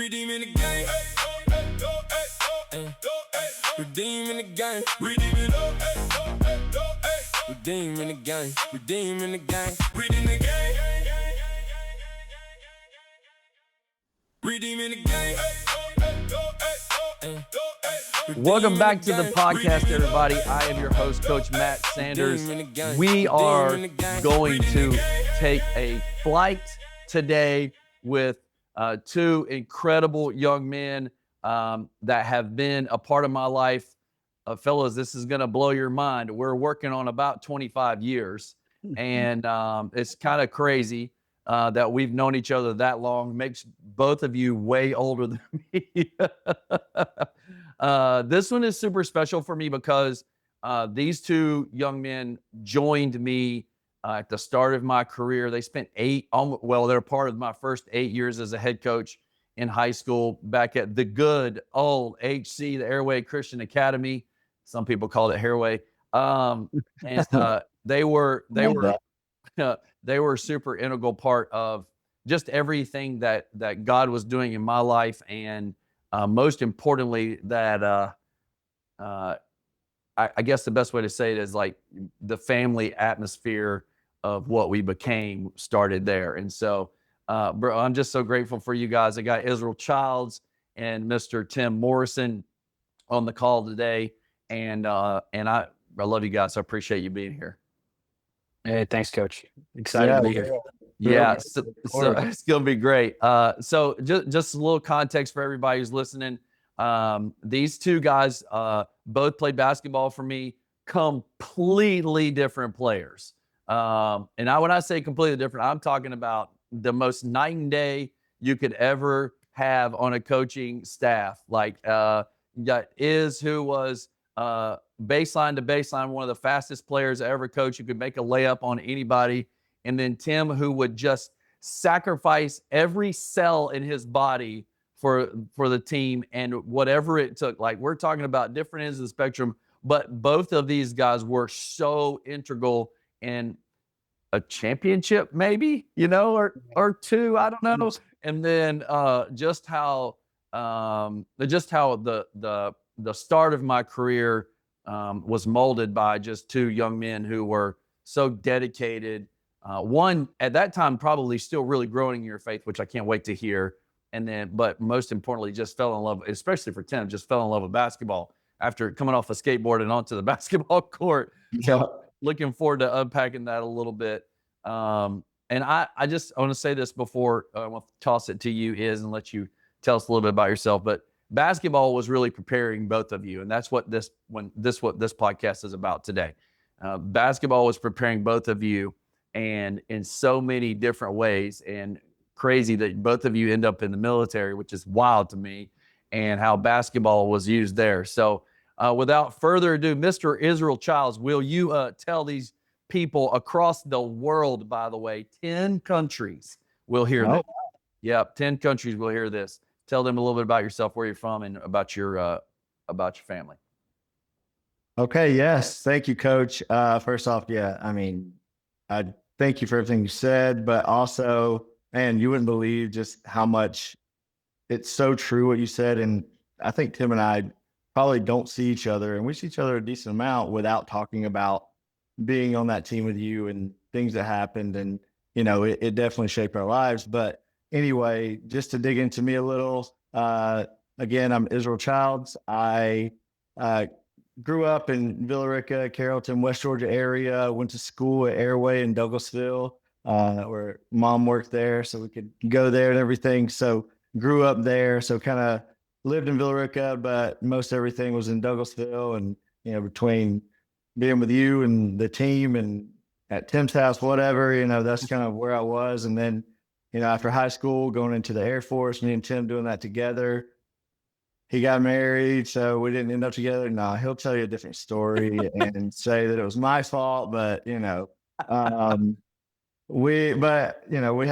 Redeeming the game. Redeeming the game. Redeeming Redeeming the game. Redeeming the game. Redeeming the game. Redeeming the game. Welcome back to the podcast, everybody. I am your host, Coach Matt Sanders. We are going to take a flight today with two incredible young men that have been a part of my life. Fellas, this is going to blow your mind. We're working on about 25 years, and it's kind of crazy that we've known each other that long. Makes both of you way older than me. This one is super special for me because these two young men joined me at the start of my career. They spent they're part of my first 8 years as a head coach in high school back at the good old HC, the Airway Christian Academy. Some people call it Hairway. They were super integral part of just everything that God was doing in my life. And most importantly, that I guess the best way to say it is like the family atmosphere of what we became started there. And so, bro, I'm just so grateful for you guys. I got Israel Childs and Mr. Tim Morrison on the call today. And I love you guys. So I appreciate you being here. Hey, thanks, Coach. Excited to be here. Yeah, so it's gonna be great. So just a little context for everybody who's listening. These two guys both played basketball for me. Completely different players. And when I say completely different, I'm talking about the most night and day you could ever have on a coaching staff. Like you got Iz, who was baseline to baseline, one of the fastest players I ever coached. You could make a layup on anybody. And then Tim, who would just sacrifice every cell in his body for the team and whatever it took. Like, we're talking about different ends of the spectrum, but both of these guys were so integral in a championship, maybe, or two, I don't know. And then just how the start of my career was molded by just two young men who were so dedicated. One at that time probably still really growing in your faith, which I can't wait to hear. And then, but most importantly, just fell in love, especially for Tim, just fell in love with basketball after coming off a skateboard and onto the basketball court. So looking forward to unpacking that a little bit. And I want to say this before I want to toss it to you, and let you tell us a little bit about yourself. But basketball was really preparing both of you, and that's what this podcast is about today. Basketball was preparing both of you, and in so many different ways, and crazy that both of you end up in the military, which is wild to me, and how basketball was used there. So without further ado, Mr. Israel Childs, will you tell these people across the world, by the way, 10 countries will hear this. Yep, 10 countries will hear this. Tell them a little bit about yourself, where you're from, and about your family. Okay, yes. Thank you, Coach. First off, I thank you for everything you said, but also, man, you wouldn't believe just how much it's so true what you said. And I think Tim and I probably don't see each other, and we see each other a decent amount without talking about being on that team with you and things that happened. And, it definitely shaped our lives. But anyway, just to dig into me a little, again, I'm Israel Childs. I grew up in Villa Rica, Carrollton, West Georgia area. Went to school at Airway in Douglasville, where Mom worked there, so we could go there and everything. So grew up there. So kind of lived in Villa Rica, but most everything was in Douglasville. And between being with you and the team and at Tim's house, whatever, that's kind of where I was. And then after high school, going into the Air Force, me and Tim doing that together. He got married, so we didn't end up together. No, he'll tell you a different story and say that it was my fault, but we had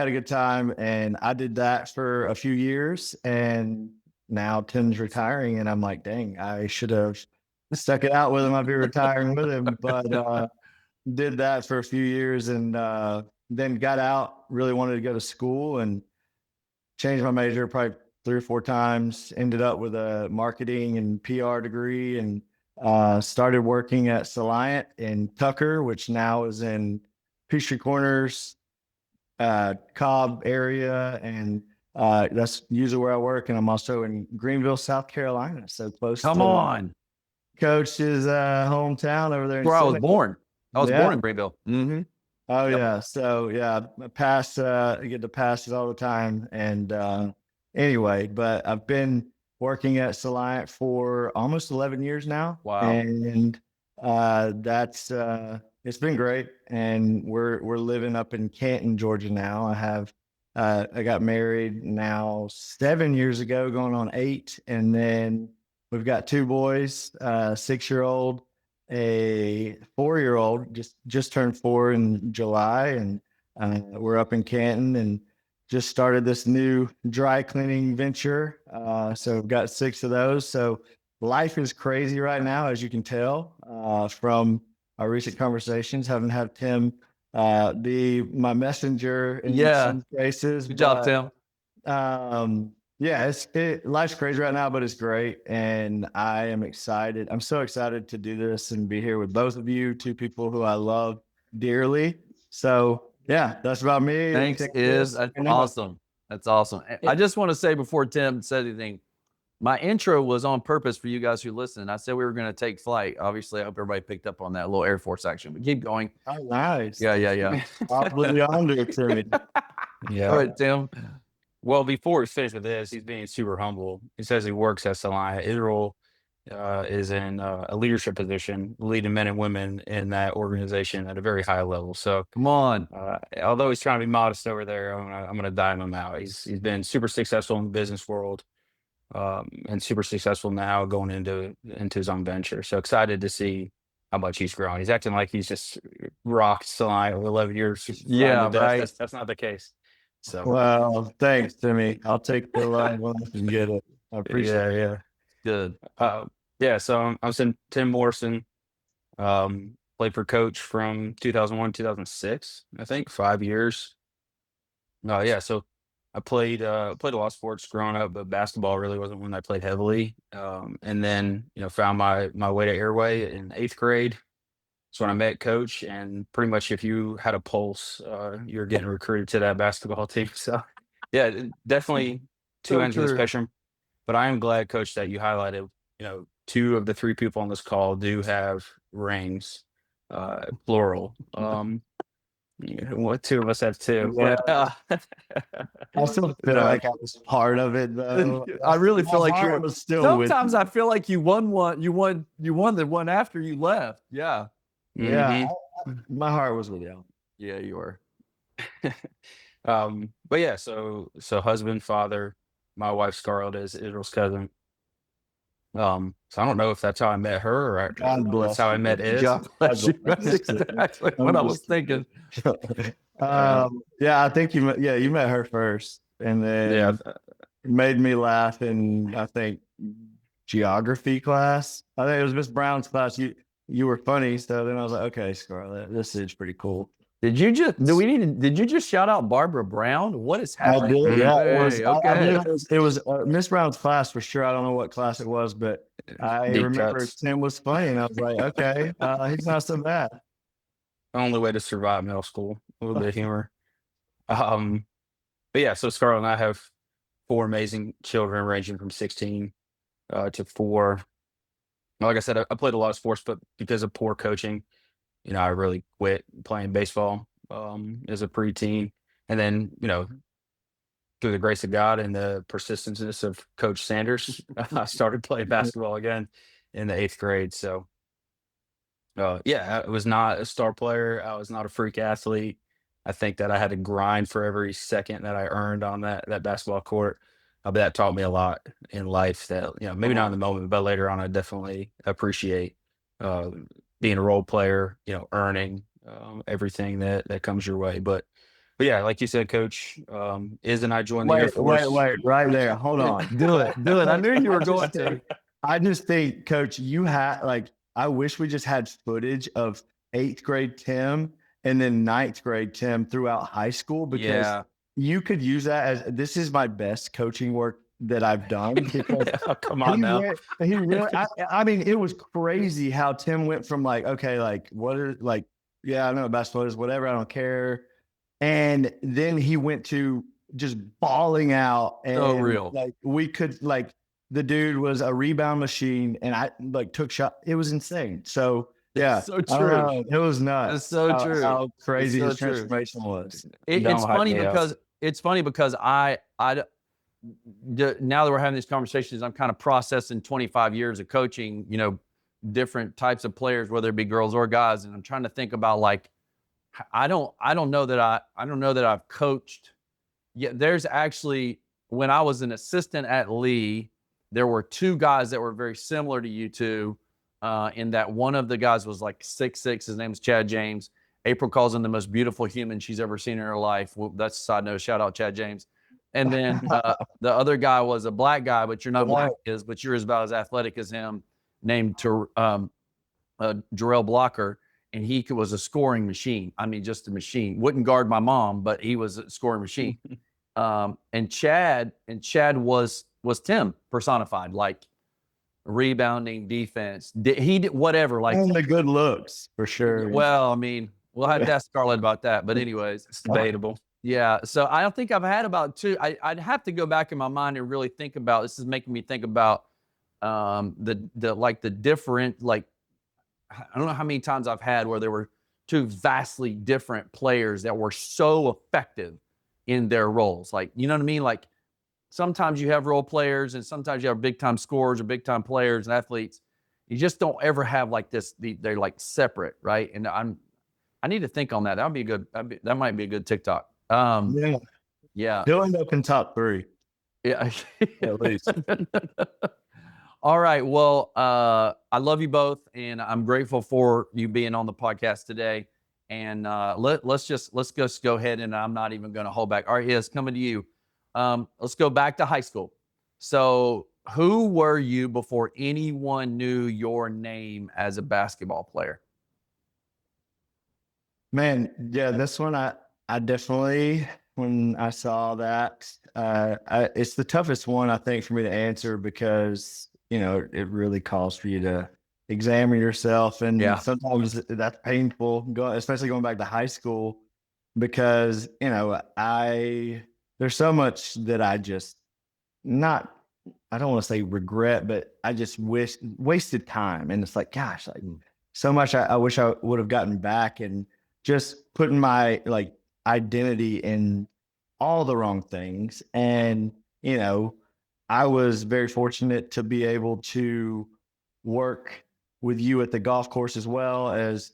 a good time, and I did that for a few years, and now Tim's retiring, and I'm like, dang, I should have stuck it out with him. I'd be retiring with him, but did that for a few years, and then got out, really wanted to go to school and changed my major probably 3 or 4 times, ended up with a marketing and PR degree, and started working at Soliant in Tucker, which now is in Peachtree Corners, Cobb area. And that's usually where I work. And I'm also in Greenville, South Carolina. So close Come to on. Coach's hometown over there. Where I was Seneca. born. I was Yeah. born in Greenville. Mm-hmm. Oh Yep. yeah. So yeah, I get to pass it all the time. And anyway, but I've been working at Soliant for almost 11 years now. Wow. And that's it's been great. And we're living up in Canton, Georgia now. I got married now 7 years ago, going on 8, and then we've got 2 boys, 6-year-old, a 4-year-old, just turned 4 in July, and we're up in Canton and just started this new dry cleaning venture. So we've got 6 of those. So life is crazy right now, as you can tell from our recent conversations. Haven't had Tim be my messenger in some cases. Good job, Tim. Yeah, life's crazy right now, but it's great. And I am excited. I'm so excited to do this and be here with both of you, 2 people who I love dearly. So yeah, that's about me. Thanks, Iz. That's awesome. That's awesome. I just want to say before Tim said anything, my intro was on purpose for you guys who listen. I said we were going to take flight. Obviously, I hope everybody picked up on that little Air Force action, but keep going. Oh, nice. Yeah. Probably under it to me. Yeah. All right, Tim. Well, before we finish with this, he's being super humble. He says he works at Soliant. Israel is in a leadership position, leading men and women in that organization at a very high level. So Come on. although he's trying to be modest over there, I'm gonna dime him out. He's been super successful in the business world, and super successful now going into his own venture. So excited to see how much he's grown. He's acting like he's just rocked Soliant over 11 years. Yeah, right. That's not the case. So Well, thanks, Timmy. I'll take the line and get it. I appreciate it. yeah. Good. Yeah, so I'm Tim Morrison. Played for Coach from 2001 2006, I think, 5 years. Yeah, so I played a lot of sports growing up, but basketball really wasn't one I played heavily. And then found my way to Airway in 8th grade. That's when I met Coach, and pretty much if you had a pulse, you're getting recruited to that basketball team. So yeah, definitely 2 So ends of the true. spectrum. But I am glad, Coach, that you highlighted, 2 of the 3 people on this call do have rings, plural. What 2 of us have 2? Yeah. I still feel like I was part of it, though. I really feel My like heart you're. was still with Sometimes I feel like you won one. You won the one after you left. Yeah. Yeah, my heart was with you. Yeah, you were. But yeah, so husband, father, my wife Scarlett is Israel's cousin. So I don't know if that's how I met her or God bless that's how I met Iz. God bless you. bless That's you. exactly what I was thinking. Yeah, I think you met her first, and then Yeah, made me laugh in, I think, geography class. I think it was Miss Brown's class. You were funny, so then I was like, okay, Scarlett, this is pretty cool. Did you just shout out Barbara Brown? What is I happening? did, yeah. Hey, It was, okay. it was Miss Brown's class for sure. I don't know what class it was, but I Deep remember cuts. Tim was funny, and I was like, okay, he's not so bad. Only way to survive middle school, a little bit of humor. But yeah, so Scarlett and I have 4 amazing children ranging from 16 to 4. Like I said, I played a lot of sports, but because of poor coaching, I really quit playing baseball as a preteen. And then, through the grace of God and the persistency of Coach Sanders, I started playing basketball again in the 8th grade. So, yeah, I was not a star player. I was not a freak athlete. I think that I had to grind for every second that I earned on that basketball court. But that taught me a lot in life that, maybe not in the moment, but later on, I definitely appreciate being a role player, earning everything that comes your way. But yeah, like you said, Coach, Iz and I joined the Air Force. Wait, right there. Hold on. Do it. I knew you were going to. I just think, Coach, you had I wish we just had footage of 8th grade Tim and then 9th grade Tim throughout high school, because Yeah. you could use that as, this is my best coaching work that I've done. Because Oh, come on now. I mean, it was crazy how Tim went from like, okay, like what are like, yeah, I know basketball is whatever, I don't care. And then he went to just bawling out, and So real. like we could like the dude was a rebound machine, and I like took shot. It was insane. So yeah, So I don't true. know, it was nuts. That's so true. How crazy so his true. transformation was. Don't It's hype funny me up. because now that we're having these conversations, I'm kind of processing 25 years of coaching, different types of players, whether it be girls or guys. And I'm trying to think about like, I don't know that I've coached. Yeah, there's actually, when I was an assistant at Lee, there were two guys that were very similar to you two, in that one of the guys was like 6'6". His name is Chad James. April calls him the most beautiful human she's ever seen in her life. Well, that's a side note. Shout out Chad James. And then the other guy was a black guy, but you're not black as, but you're about as athletic as him, named Jarrell Blocker. And he was a scoring machine. I mean, just a machine. Wouldn't guard my mom, but he was a scoring machine. And Chad was Tim personified, like rebounding, defense. He did whatever, like And the good looks for sure. well, I mean, we'll have to ask Scarlett about that. But anyways, It's debatable. yeah. So I don't think I've had about two. I'd have to go back in my mind and really think about. This is making me think about the different, like, I don't know how many times I've had where there were two vastly different players that were so effective in their roles. Like, you know what I mean? Like sometimes you have role players and sometimes you have big time scorers or big time players and athletes. You just don't ever have like this. They're like separate, right? And I need to think on that. That would be good. That might be a good TikTok. Yeah, Yeah. he'll end up in top 3 Yeah. at least. All right. Well, I love you both, and I'm grateful for you being on the podcast today. And let's just go ahead, and I'm not even going to hold back. All right, yes, coming to you. Let's go back to high school. So, who were you before anyone knew your name as a basketball player? Man, yeah, this one I definitely, when I saw that, it's the toughest one I think for me to answer because it really calls for you to examine yourself, and Yeah. sometimes that's painful, especially going back to high school, because there's so much that I don't want to say regret, but I just wasted time, and it's like, gosh, like so much I wish I would have gotten back, and just putting my like identity in all the wrong things. And I was very fortunate to be able to work with you at the golf course as well as,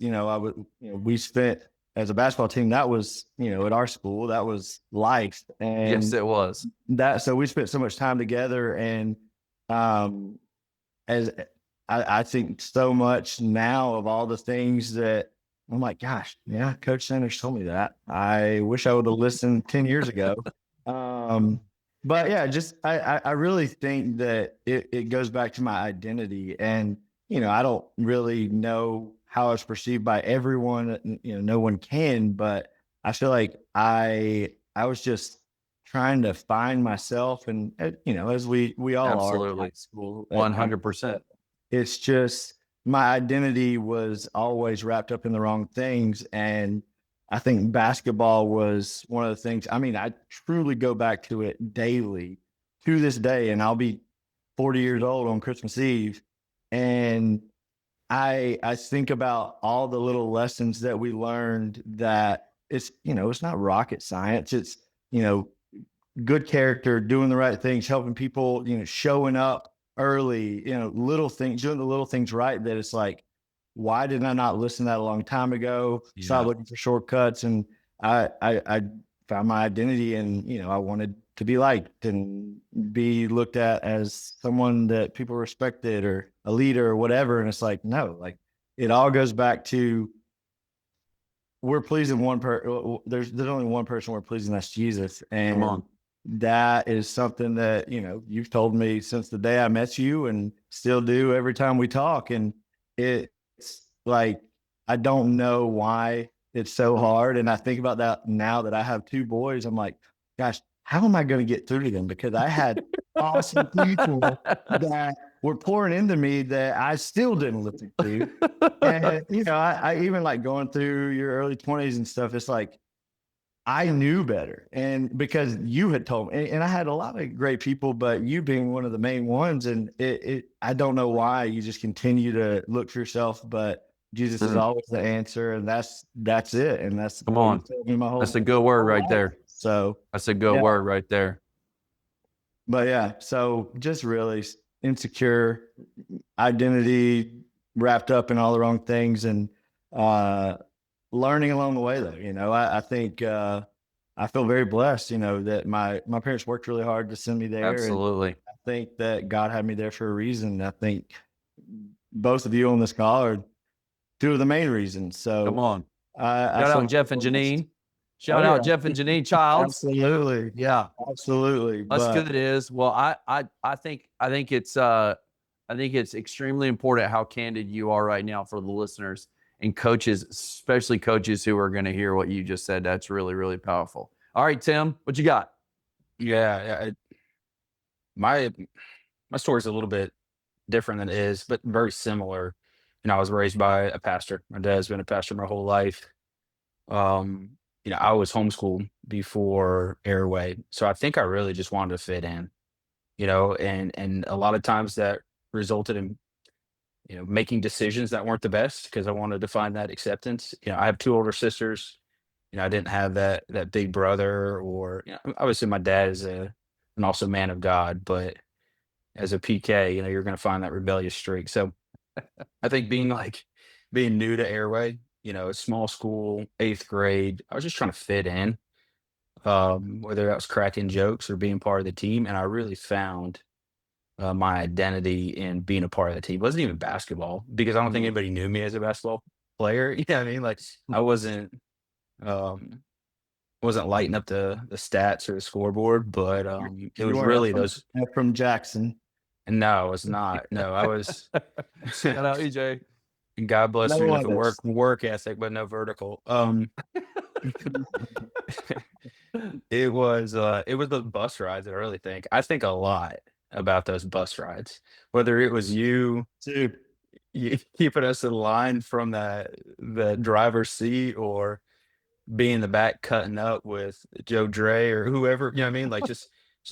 we spent as a basketball team. That was, at our school, that was life. And Yes, it was. so we spent so much time together. And as I think so much now of all the things that I'm like, gosh, yeah, Coach Sanders told me that. I wish I would have listened 10 years ago. But yeah, just I really think that it goes back to my identity, and I don't really know how it's perceived by everyone. No one can, but I feel like I was just trying to find myself, and as we all are in high school, 100%. It's just my identity was always wrapped up in the wrong things, and I think basketball was one of the things. I mean, I truly go back to it daily to this day, and I'll be 40 years old on Christmas Eve. And I think about all the little lessons that we learned, that it's not rocket science. It's, good character, doing the right things, helping people, showing up early, little things, doing the little things right, that it's like, why did I not listen to that a long time ago? Yeah. Stop looking for shortcuts. And I found my identity, and, I wanted to be liked and be looked at as someone that people respected, or a leader or whatever. And it's like, no, like it all goes back to, we're pleasing one person. There's only one person we're pleasing. That's Jesus. And Come on. that is something that, you've told me since the day I met you, and still do every time we talk. And it's like, I don't know why it's so hard. And I think about that now that I have 2 boys. I'm like, gosh, how am I going to get through them? Because I had awesome people that were pouring into me that I still didn't listen to. And, you know, I even like going through your early 20s and stuff, it's like, I knew better. And because you had told me, and I had a lot of great people, but you being one of the main ones, and I don't know why you just continue to look for yourself, but Jesus is always the answer. And that's it. And that's Come what on. you've told me my whole, That's a good word whole right life. there. So, That's a good Yeah. word right there. but yeah, so just really insecure identity wrapped up in all the wrong things, and learning along the way though. You know, I think I feel very blessed, you know, that my parents worked really hard to send me there. And Absolutely. I think that God had me there for a reason. I think both of you on this call are two of the main reasons. So Come on. I Shout feel out Jeff and blessed. Janine. Shout Oh, out yeah. Jeff and Janine Childs. Absolutely. Yeah. Absolutely. That's But good. Is well, I think it's extremely important how candid you are right now for the listeners and coaches, especially coaches who are going to hear what you just said. That's really, really powerful. All right, Tim, what you got? Yeah, my story is a little bit different than it is, but very similar. You know, I was raised by a pastor. My dad's been a pastor my whole life. You know, I was homeschooled before Airway, so I think I really just wanted to fit in. You know, and a lot of times that resulted in, you know, making decisions that weren't the best because I wanted to find that acceptance. You know, I have two older sisters. You know, I didn't have that big brother, or, you know, obviously my dad is an awesome man of God, but as a PK, you know, you're going to find that rebellious streak. So I think being new to Airway, you know, a small school, 8th grade, I was just trying to fit in, whether that was cracking jokes or being part of the team. And I really found my identity in being a part of the team. It wasn't even basketball because I don't think anybody knew me as a basketball player. You know what I mean? Like I um, wasn't lighting up the stats or the scoreboard, but it you was weren't really from, those. from Jackson. No, it's not. No, I was. Shout out EJ. God bless No me with a others. work ethic, but no vertical. It was the bus rides that I really think. I think a lot about those bus rides. Whether it was Dude, you keeping us in line from the driver's seat, or being in the back cutting up with Joe Dre or whoever, you know what I mean? Like just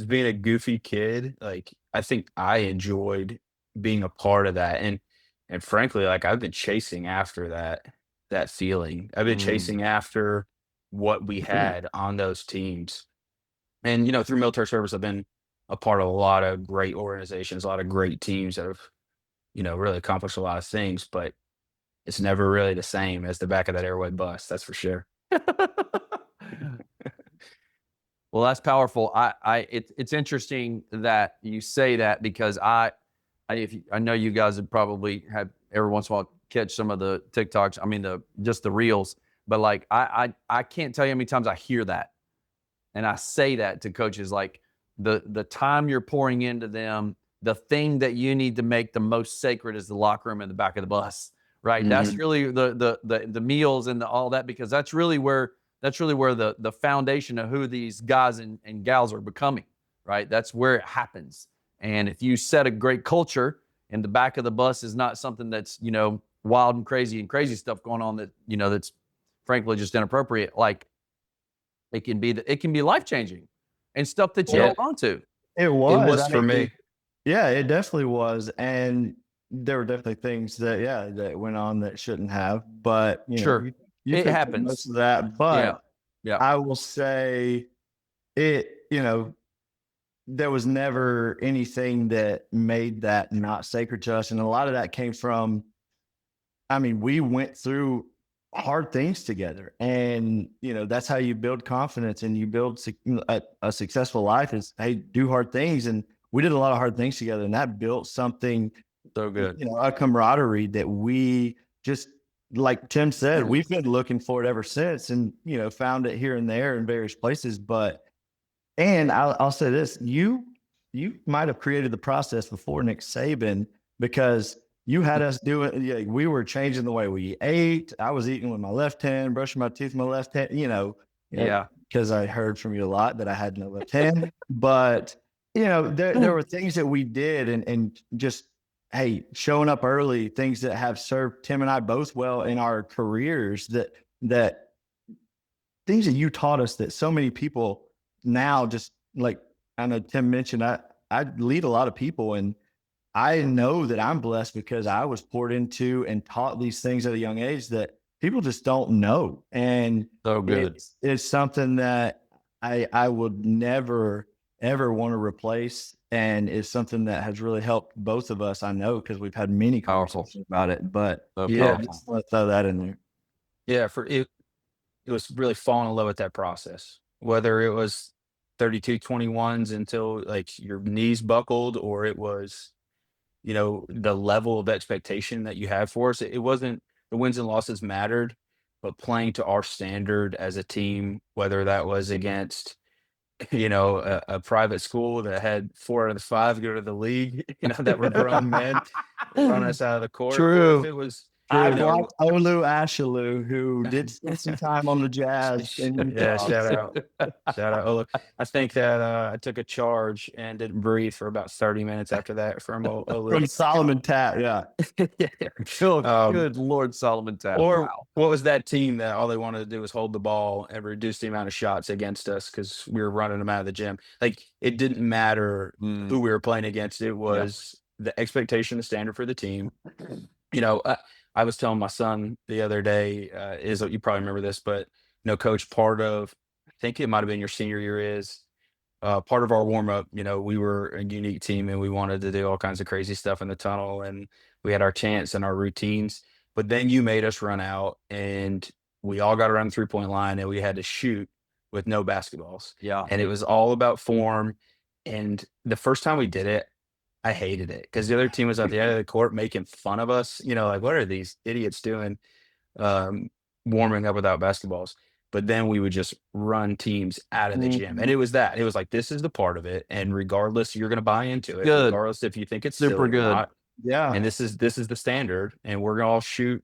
being a goofy kid. Like I think I enjoyed being a part of that. And frankly, like I've been chasing after that feeling. I've been chasing after what we had on those teams. And you know, through military service, I've been a part of a lot of great organizations, a lot of great teams that have, you know, really accomplished a lot of things, but it's never really the same as the back of that Airway bus, that's for sure. Well, that's powerful. It's interesting that you say that because I know you guys have probably had every once in a while catch some of the TikToks. I mean, just the reels, but like I can't tell you how many times I hear that, and I say that to coaches, like the time you're pouring into them, the thing that you need to make the most sacred is the locker room in the back of the bus, right? That's really the meals and all that, because that's really where the foundation of who these guys and gals are becoming, right? That's where it happens. And if you set a great culture and the back of the bus is not something that's, you know, wild and crazy stuff going on that, you know, that's frankly just inappropriate, like it can be life-changing and stuff that you Yeah. hold on to. it It was. was I for mean, me. Yeah, it definitely was. And there were definitely things that went on that shouldn't have. But you know, Sure. you It fixed happens. most of that. But Yeah. I will say you know, there was never anything that made that not sacred to us. And a lot of that came from, I mean, we went through hard things together, and you know, that's how you build confidence and you build a successful life is, hey, do hard things. And we did a lot of hard things together, and that built something, So good. you know, a camaraderie that we just, like Tim said, we've been looking for it ever since, and you know, found it here and there in various places. But and I'll say this: you might have created the process before Nick Saban, because you had us doing. Yeah, we were changing the way we ate. I was eating with my left hand, brushing my teeth with my left hand. You know, Yeah. because I heard from you a lot that I had no left hand. But there were things that we did and just, hey, showing up early, things that have served Tim and I both well in our careers, that things that you taught us that so many people now, just like I know Tim mentioned, I lead a lot of people, and I know that I'm blessed because I was poured into and taught these things at a young age that people just don't know. And So good. it's something that I would never, ever want to replace. And it's something that has really helped both of us. I know, because we've had many Powerful. conversations about it, but So yeah, powerful. just want to throw that in there. Yeah, for it was really falling in love with that process. Whether it was 32-21s until like your knees buckled, or it was, the level of expectation that you have for us. It wasn't the wins and losses mattered, but playing to our standard as a team, whether that was against, a private school that had 4 out of the 5 go to the league, that were grown men run us out of the court. Or True. if it was, I watched Olu Ashalu, who did spend some time on the Jazz. Yeah, shout out. Shout out. Olu. I think that I took a charge and didn't breathe for about 30 minutes after that from Olu. From Solomon Tapp, yeah. Good Lord, Solomon Tapp. Or Wow. what was that team that all they wanted to do was hold the ball and reduce the amount of shots against us because we were running them out of the gym? Like, it didn't matter who we were playing against. It was the expectation, the standard for the team. I was telling my son the other day, you probably remember this, but coach, part of, I think it might have been your senior year, is part of our warm up. We were a unique team and we wanted to do all kinds of crazy stuff in the tunnel, and we had our chants and our routines. But then you made us run out, and we all got around the 3-point line, and we had to shoot with no basketballs. Yeah. And it was all about form. And the first time we did it, I hated it because the other team was at the end of the court making fun of us. Like, what are these idiots doing, warming up without basketballs? But then we would just run teams out of the gym. And it was like, this is the part of it. And regardless, you're going to buy into it, Good. regardless if you think it's Super silly or good. not. Yeah. And this is the standard. And we're going to all shoot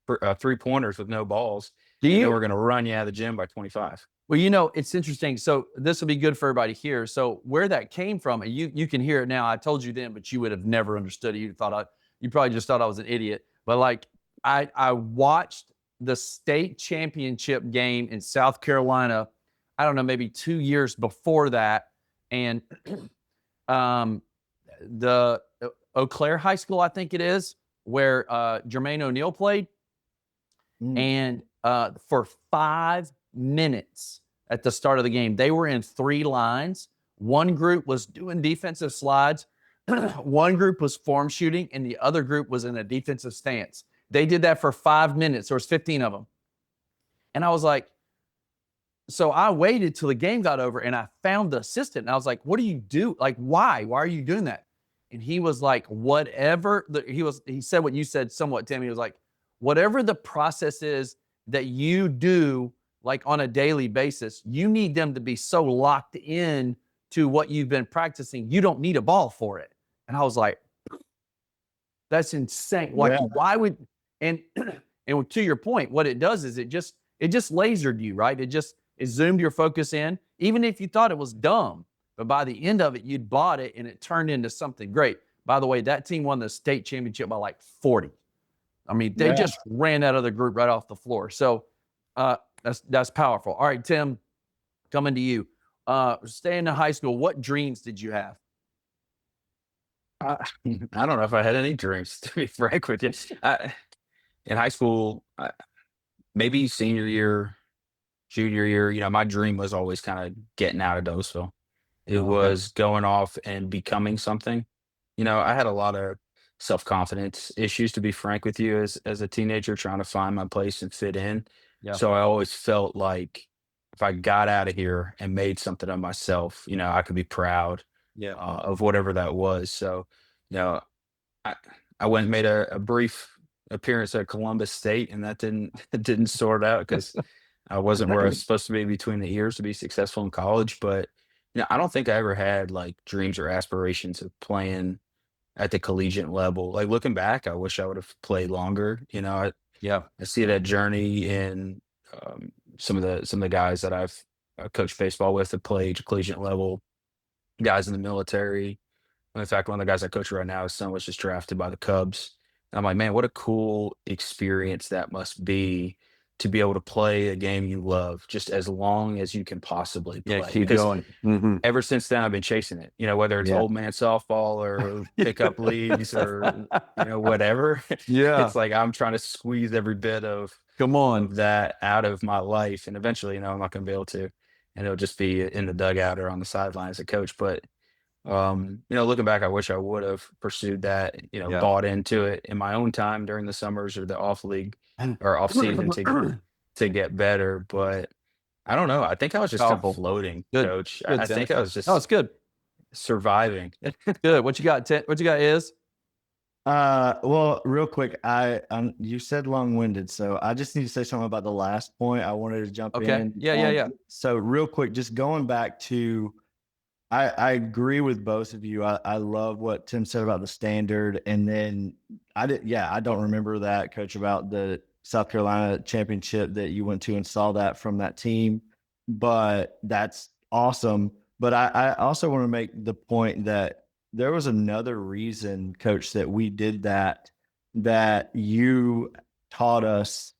3-pointers with no balls. Do And you? we're going to run you out of the gym by 25. Well, it's interesting. So this will be good for everybody here. So where that came from, and you can hear it now. I told you then, but you would have never understood it. You probably just thought I was an idiot. But like, I watched the state championship game in South Carolina, I don't know, maybe 2 years before that. And the Eau Claire High School, I think it is, where Jermaine O'Neal played. And for 5 minutes at the start of the game, they were in 3 lines. One group was doing defensive slides, one group was form shooting, and the other group was in a defensive stance. They did that for 5 minutes. There was 15 of them. And I was like, so I waited till the game got over, and I found the assistant, and I was like, what do you do? Like, why are you doing that? And he was like, he said what you said somewhat, Tim. He was like, whatever the process is that you do, like on a daily basis, you need them to be so locked in to what you've been practicing. You don't need a ball for it. And I was like, that's insane. Like, why would, and to your point, what it does is it just lasered you, right? It zoomed your focus in, even if you thought it was dumb. But by the end of it, you'd bought it and it turned into something great. By the way, that team won the state championship by like 40. I mean, they just ran out of the group right off the floor. So that's powerful. All right, Tim, coming to you. Staying in high school, what dreams did you have? I don't know if I had any dreams, to be frank with you. In high school, maybe senior year, junior year, my dream was always kind of getting out of Doseville. It was going off and becoming something. I had a lot of self-confidence issues, to be frank with you, as a teenager, trying to find my place and fit in. Yeah. So I always felt like if I got out of here and made something of myself, I could be proud of whatever that was. So, I went and made a brief appearance at Columbus State, and that didn't sort out because I wasn't where I was supposed to be between the ears to be successful in college. But I don't think I ever had like dreams or aspirations of playing at the collegiate level. Like, looking back, I wish I would have played longer. I see that journey in some of the guys that I've coached baseball with that played collegiate level. guys in the military. In fact, one of the guys I coach right now, his son was just drafted by the Cubs. And I'm like, man, what a cool experience that must be to be able to play a game you love just as long as you can possibly Yeah, play. keep Because going. Mhm. ever since then, I've been chasing it. Whether it's Yeah. old man softball or pickup leagues or whatever. Yeah. It's like I'm trying to squeeze every bit Come on. of that out of my life, and eventually, I'm not going to be able to, and it'll just be in the dugout or on the sideline as a coach. But looking back, I wish I would have pursued that. Yeah. Bought into it in my own time during the summers or the off league or off season to get better. But I don't know. I think I was just Powerful. floating, Good. coach. Good, I think Tim. I was just Oh, it's good. surviving. Good. What you got, What you got is? Well, real quick, you said long-winded, so I just need to say something about the last point. I wanted to jump Okay. in. Yeah. So real quick, just going back to, I agree with both of you. I love what Tim said about the standard, and then I don't remember that, Coach, about the South Carolina championship that you went to and saw that from that team, but that's awesome. But I also want to make the point that there was another reason, Coach, that we did that you taught us,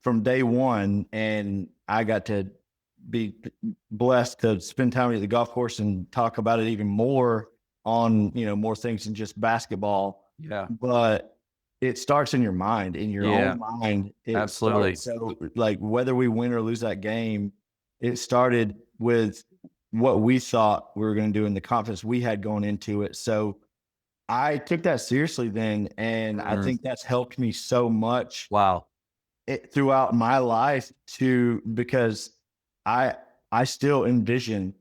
from day one, and I got to be blessed to spend time at the golf course and talk about it even more on, more things than just basketball. Yeah. But it starts in your mind, in your Yeah. own mind. It Absolutely. starts. So like whether we win or lose that game, it started with what we thought we were going to do and the confidence we had going into it. So I took that seriously then. And I think that's helped me so much Wow. throughout my life because I still envision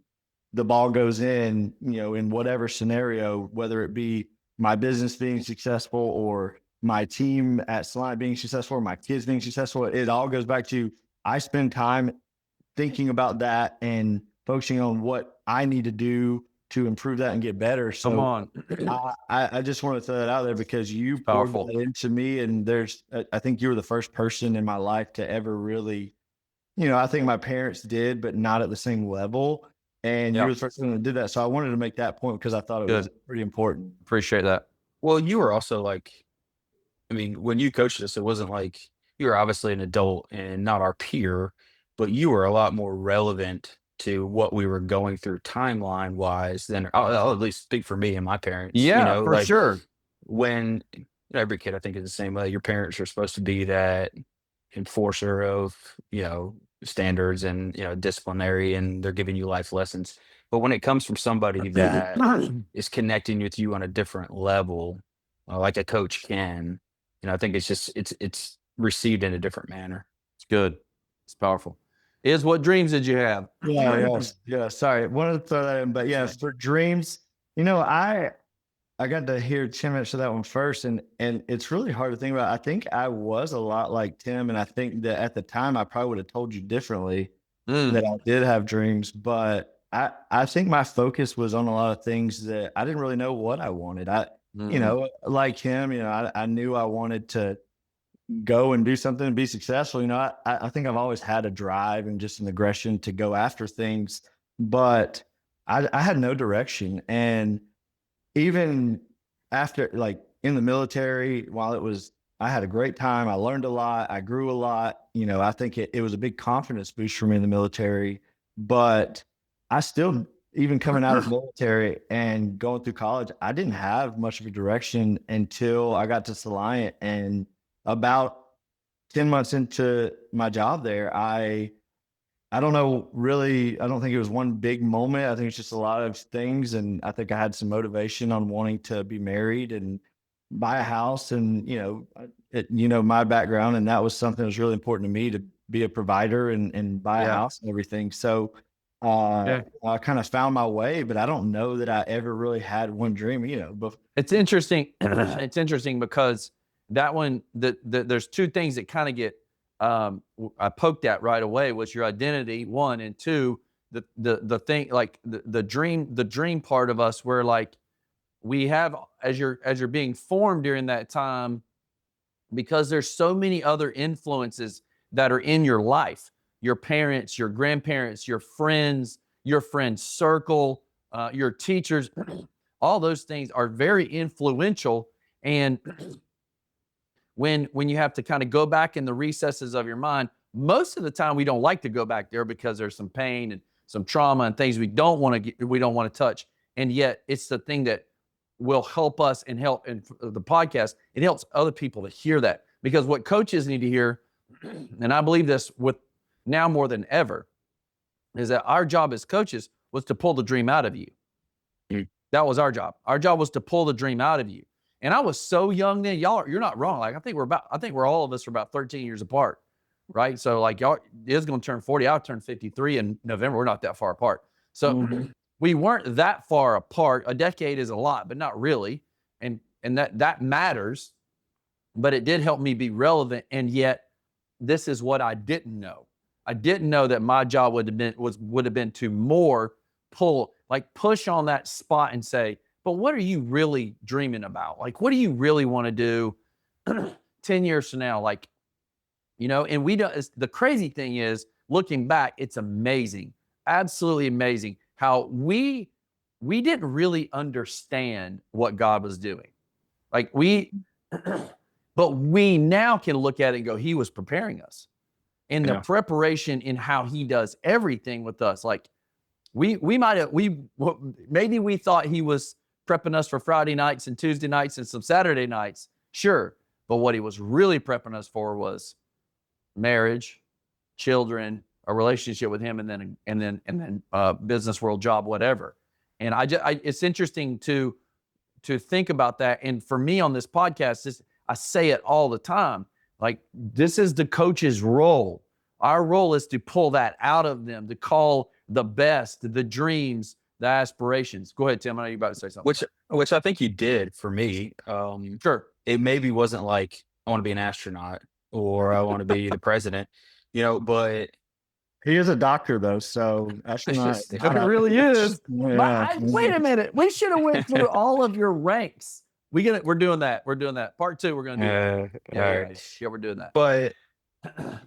the ball goes in, in whatever scenario, whether it be my business being successful or my team at Salina being successful or my kids being successful. It all goes back to, I spend time thinking about that and focusing on what I need to do to improve that and get better. So Come on. I just want to throw that out there because you poured Powerful. that into me, and I think you were the first person in my life to ever really, I think my parents did, but not at the same level. And you Yeah. were the first one that did that. So I wanted to make that point because I thought it was pretty important. Appreciate that. Well, you were also when you coached us, it wasn't like you were obviously an adult and not our peer, but you were a lot more relevant to what we were going through timeline wise than I'll at least speak for me and my parents. Yeah, for sure. When every kid I think is the same way. Your parents are supposed to be that enforcer of standards and disciplinary, and they're giving you life lessons. But when it comes from somebody that is connecting with you on a different level, like a coach can, I think it's received in a different manner. It's good. It's powerful. What dreams did you have? Yeah. Sorry, wanted to throw that in, but yeah, for dreams, I got to hear Tim answer that one first, and it's really hard to think about. I think I was a lot like Tim, and I think that at the time I probably would have told you differently that I did have dreams, but I think my focus was on a lot of things that I didn't really know what I wanted. Like him, I knew I wanted to go and do something and be successful. I think I've always had a drive and just an aggression to go after things, but I had no direction. And even after, like in the military, I had a great time. I learned a lot. I grew a lot. I think it was a big confidence boost for me in the military, but I still, even coming out of the military and going through college, I didn't have much of a direction until I got to Salina. And about 10 months into my job there, I don't know, really, I don't think it was one big moment. I think it's just a lot of things. And I think I had some motivation on wanting to be married and buy a house and, my background. And that was something that was really important to me, to be a provider and buy a house and everything. So I kind of found my way, but I don't know that I ever really had one dream, but It's interesting. It's interesting because that one, there's two things that kind of get, I poked at right away, was your identity, one, and two, the thing, like the dream part of us, where like we have, as you're being formed during that time, because there's so many other influences that are in your life, your parents, your grandparents, your friends circle, your teachers, all those things are very influential. And when you have to kind of go back in the recesses of your mind, most of the time we don't like to go back there because there's some pain and some trauma and things we don't want to touch. And yet it's the thing that will help us and help in the podcast. It helps other people to hear that, because what coaches need to hear, and I believe this with now more than ever, is that our job as coaches was to pull the dream out of you. That was our job. Our job was to pull the dream out of you. And I was so young then. You're not wrong. Like I think we're all of us are about 13 years apart, right? So like y'all is going to turn 40. I'll turn 53 in November. We're not that far apart. So we weren't that far apart. A decade is a lot, but not really. And that matters. But it did help me be relevant. And yet this is what I didn't know. I didn't know that my job would have been to more push on that spot and say, but what are you really dreaming about? Like, what do you really want to do 10 years from now? Like, and we don't, the crazy thing is, looking back, it's amazing, absolutely amazing how we didn't really understand what God was doing. Like but we now can look at it and go, he was preparing us in the preparation in how he does everything with us. Like maybe we thought he was prepping us for Friday nights and Tuesday nights and some Saturday nights. Sure. But what he was really prepping us for was marriage, children, a relationship with him, and then business world, job, whatever. And it's interesting to think about that. And for me on this podcast, I say it all the time. Like, this is the coach's role. Our role is to pull that out of them, to call the best, the dreams, the aspirations. Go ahead, Tim. I know you're about to say something. Which I think you did for me. Sure. It maybe wasn't like I want to be an astronaut or I want to be the president, but He is a doctor though, so astronaut. It really is. Yeah. Wait a minute. We should have went through all of your ranks. We're doing that. We're doing that. Part 2, we're going to do that. all right. Yeah, we're doing that. But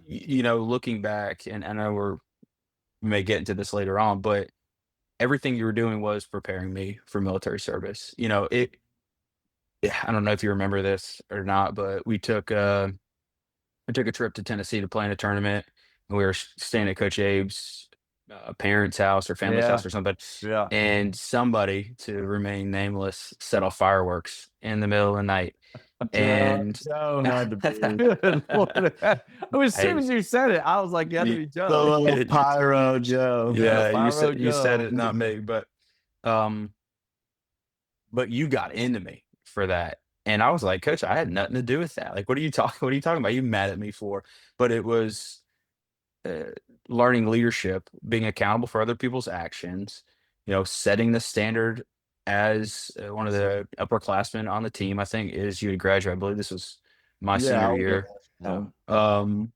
looking back, and I know we may get into this later on, but everything you were doing was preparing me for military service. I don't know if you remember this or not, but I took a trip to Tennessee to play in a tournament, and we were staying at Coach Abe's parents' house or family's house or something. Yeah. And somebody, to remain nameless, set off fireworks in the middle of the night. And so hard to believe. As soon as you said it, I was like, yeah, to be Joe. The little pyro Joe. Yeah, Pyro you said Joe. it, not me. But you got into me for that. And I was like, Coach, I had nothing to do with that. Like, what are you talking about? You mad at me for? But it was learning leadership, being accountable for other people's actions, setting the standard as one of the upperclassmen on the team. I think as you would graduate, I believe this was my senior year. And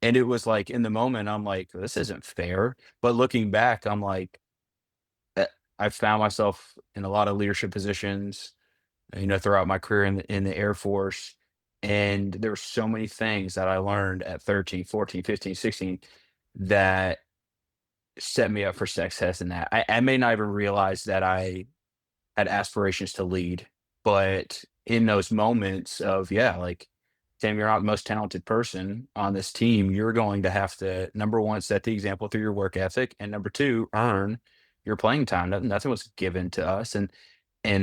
it was like, in the moment, I'm like, this isn't fair. But looking back, I'm like, I found myself in a lot of leadership positions, throughout my career in the Air Force. And there were so many things that I learned at 13, 14, 15, 16 that set me up for success in that. I may not even realize that I had aspirations to lead, but in those moments of, like, Tim, you're not the most talented person on this team. You're going to have to, number one, set the example through your work ethic, and number two, earn your playing time. Nothing was given to us. And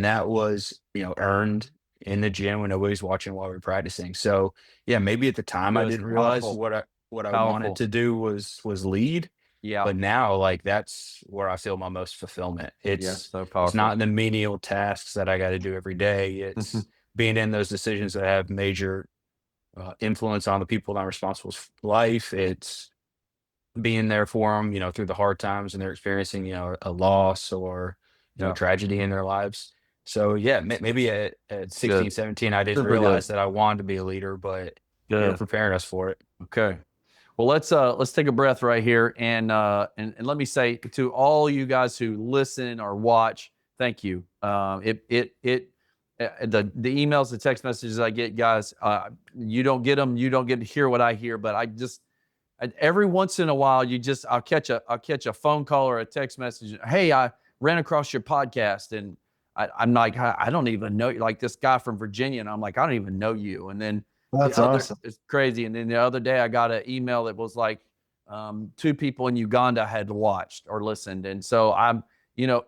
that was, earned in the gym when nobody's watching while we're practicing. So maybe at the time I didn't realize what I wanted to do was lead. Yeah. But now, like, that's where I feel my most fulfillment. It's so powerful. It's not the menial tasks that I got to do every day. It's being in those decisions that have major influence on the people that I'm responsible for life. It's being there for them, through the hard times and they're experiencing, a loss or tragedy in their lives. So maybe at 16, 17, I didn't realize that I wanted to be a leader, but you're preparing us for it. Okay. Well, let's take a breath right here, and let me say to all you guys who listen or watch, thank you. The emails, the text messages I get, guys, you don't get them, you don't get to hear what I hear, but every once in a while, I'll catch a phone call or a text message. Hey, I ran across your podcast, and I'm like, I don't even know you. Like this guy from Virginia, and I'm like, I don't even know you. And then That's the other, awesome. it's crazy. And then the other day, I got an email that was like, 2 people in Uganda had watched or listened, and so I'm, you know,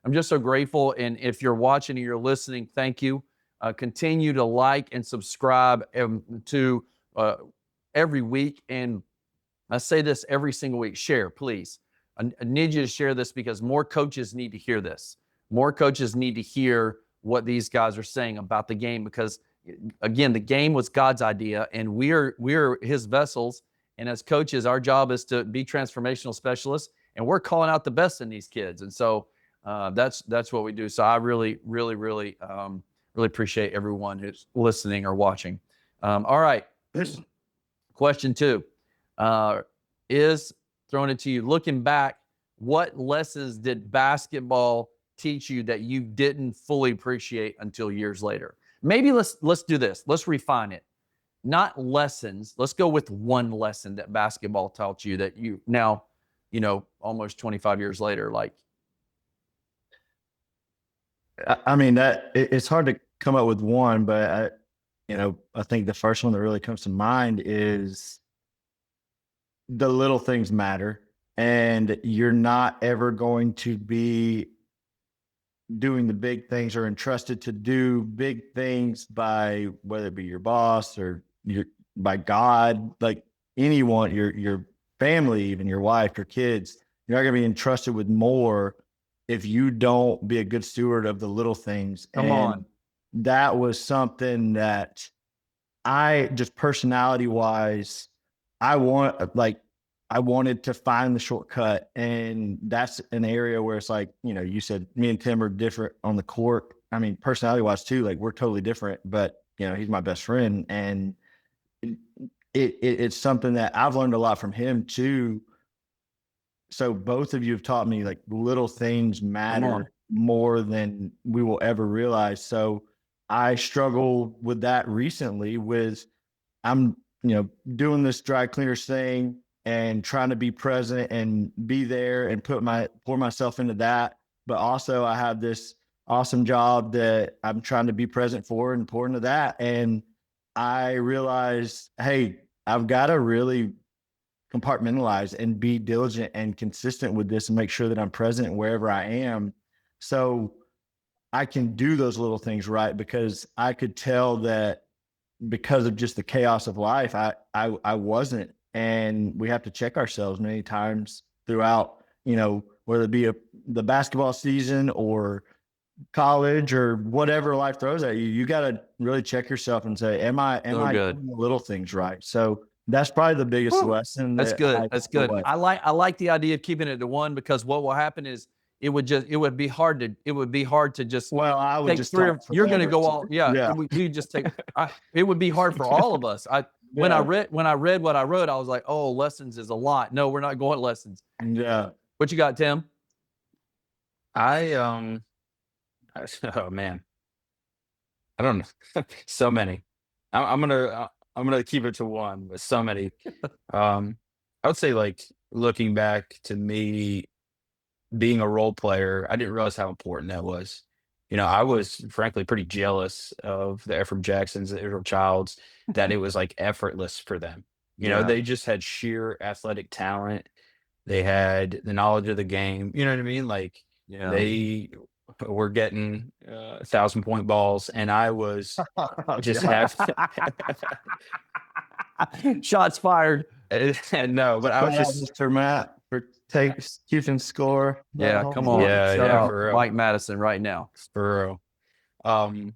I'm just so grateful. And if you're watching and you're listening, thank you. Continue to like and subscribe to every week. And I say this every single week: share, please. I need you to share this because more coaches need to hear this. More coaches need to hear what these guys are saying about the game, because again, the game was God's idea, and we're his vessels. And as coaches, our job is to be transformational specialists, and we're calling out the best in these kids. And so that's what we do. So I really, really, really, really appreciate everyone who's listening or watching. All right, question 2 is throwing it to you. Looking back, what lessons did basketball teach you that you didn't fully appreciate until years later? Maybe let's do this. Let's refine it. Not lessons. Let's go with one lesson that basketball taught you that you now, almost 25 years later, like. I mean, that it's hard to come up with one, but I think the first one that really comes to mind is the little things matter, and you're not ever going to be doing the big things or entrusted to do big things by whether it be your boss or by God, like anyone, your family, even your wife, your kids. You're not going to be entrusted with more if you don't be a good steward of the little things. Come on. That was something that I just personality wise, I wanted to find the shortcut. And that's an area where it's like, you said me and Tim are different on the court. I mean, personality wise too, like we're totally different, but he's my best friend. And it's something that I've learned a lot from him too. So both of you have taught me like little things matter more than we will ever realize. So I struggle with that recently I'm, doing this dry cleaners thing and trying to be present and be there and pour myself into that. But also I have this awesome job that I'm trying to be present for and pour into that. And I realized, hey, I've got to really compartmentalize and be diligent and consistent with this and make sure that I'm present wherever I am. So I can do those little things right, because I could tell that because of just the chaos of life, I wasn't. And we have to check ourselves many times throughout, whether it be the basketball season or college or whatever life throws at you. You got to really check yourself and say, am I doing the little things right? So that's probably the biggest lesson. That's good. That's good. I like the idea of keeping it to one, because what will happen is it would be hard to just. Well, I would take just. You're going to go all. Yeah. We just take. It would be hard for all of us. When I read what I wrote, I was like, oh, lessons is a lot. No, we're not going lessons. Yeah. What you got, Tim? Oh man, I don't know. So many. I'm gonna keep it to one, but so many. I would say, like, looking back to me being a role player, I didn't realize how important that was. I was frankly pretty jealous of the Ephraim Jacksons, the Israel Childs, that it was like effortless for them. They just had sheer athletic talent. They had the knowledge of the game. You know what I mean? Like, they were getting 1,000-point balls, and I was just Shots fired. No, but I was just Mr. Matt for keeping score. Yeah, come on. Yeah, for real. Mike Madison right now. For real.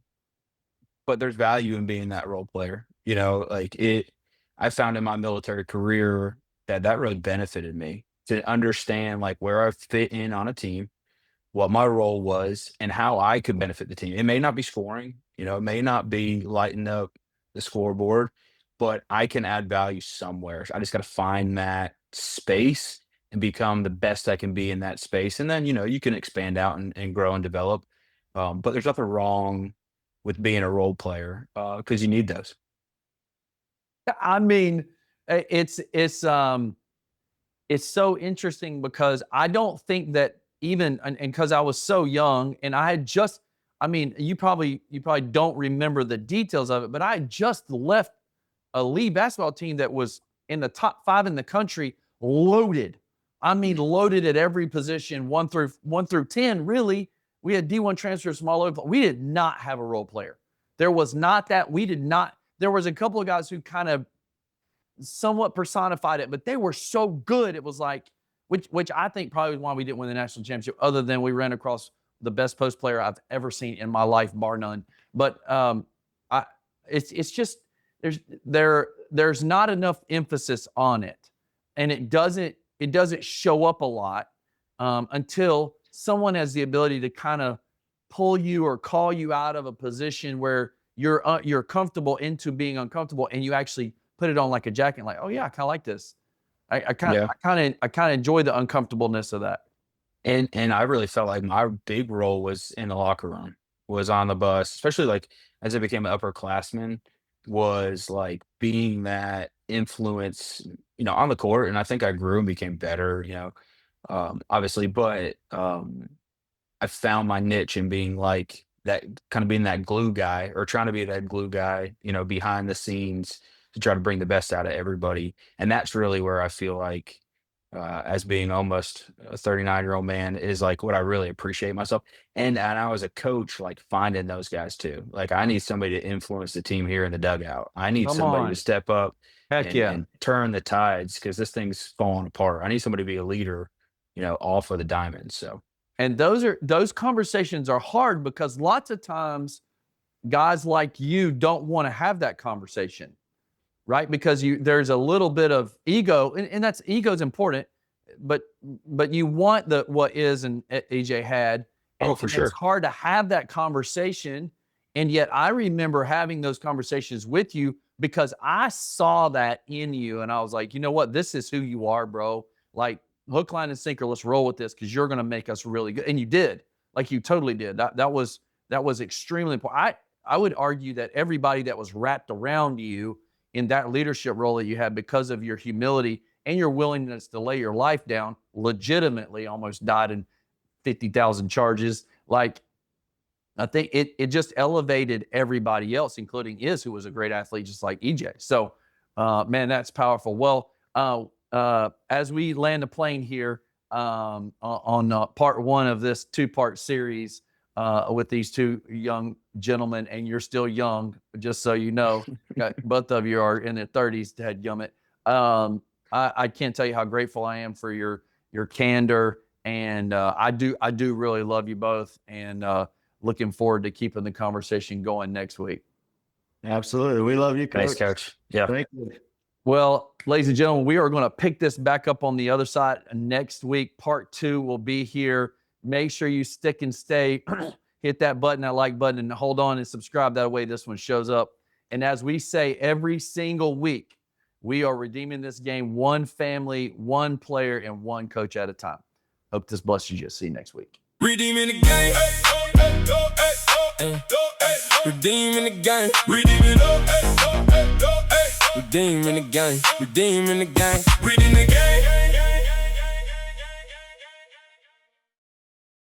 But there's value in being that role player. I found in my military career that really benefited me to understand like where I fit in on a team, what my role was, and how I could benefit the team. It may not be scoring, it may not be lighting up the scoreboard, but I can add value somewhere. I just got to find that space and become the best I can be in that space. And then, you can expand out and grow and develop. But there's nothing wrong with being a role player because you need those. I mean, it's so interesting because I don't think that even and because I was so young and I had just, I mean, you probably don't remember the details of it, but I had just left a league basketball team that was in the top 5 in the country, loaded. I mean, loaded at every position, 1 through 10. Really, we had D1 transfers from all over. We did not have a role player. There was not that. We did not. There was a couple of guys who kind of somewhat personified it, but they were so good. It was like, which I think probably was why we didn't win the national championship, other than we ran across the best post player I've ever seen in my life, bar none. But it's just there's not enough emphasis on it, and it doesn't show up a lot until someone has the ability to kind of pull you or call you out of a position where you're comfortable into being uncomfortable, and you actually put it on like a jacket, like, oh yeah, I kind of like this. I kind of enjoy the uncomfortableness of that. And I really felt like my big role was in the locker room, was on the bus, especially like as I became an upperclassman, was like being that influence, on the court. And I think I grew and became better, obviously, but I found my niche in being like that, kind of being that glue guy, or trying to be that glue guy, behind the scenes to try to bring the best out of everybody. And that's really where I feel like, as being almost a 39-year-old man, is like what I really appreciate myself. And I was a coach, like finding those guys too. Like, I need somebody to influence the team here in the dugout. I need Come somebody on. to step up Heck and, yeah. and turn the tides, because this thing's falling apart. I need somebody to be a leader, all for the Diamonds. So, And those conversations are hard because lots of times guys like you don't want to have that conversation, right? Because there's a little bit of ego, and that's ego's important, but you want what is and EJ had. And, for and sure. It's hard to have that conversation, and yet I remember having those conversations with you because I saw that in you, and I was like, you know what? This is who you are, bro. Like, hook, line, and sinker. Let's roll with this because you're going to make us really good. And you did. Like, you totally did. That was extremely important. I would argue that everybody that was wrapped around you in that leadership role that you had, because of your humility and your willingness to lay your life down, legitimately almost died in 50,000 charges. Like, I think it just elevated everybody else, including who was a great athlete, just like EJ. So, man, that's powerful. Well, as we land the plane here on part 1 of this 2-part series with these 2 young gentlemen, and you're still young, just so you know, both of you are in their 30s, dadgummit. I can't tell you how grateful I am for your candor, and I do really love you both, and looking forward to keeping the conversation going next week. Absolutely. We love you, Coach. Thanks, Coach. Yeah. Thank you. Well, ladies and gentlemen, we are going to pick this back up on the other side next week. Part 2 will be here. Make sure you stick and stay. Hit that button, that like button, and hold on and subscribe. That way this one shows up. And as we say every single week, we are redeeming this game one family, one player, and one coach at a time. Hope this blesses you. See you next week. Redeeming the game. Redeeming the game. Redeeming the game. Redeeming the game. Redeeming the game.